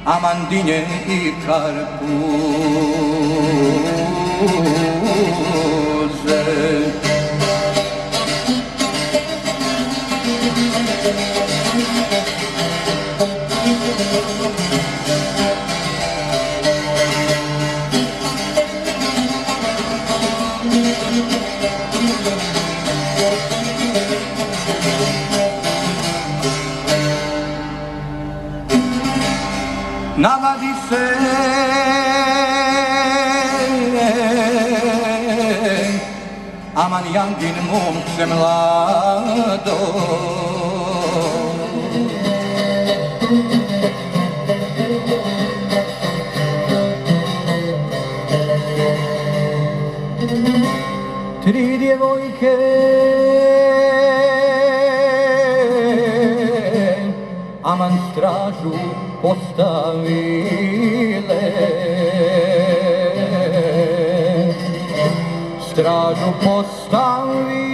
aman dinje i karpuze. Navadi se aman jangin momče mlado, tri djevojke aman stražu postavile, stražu postavile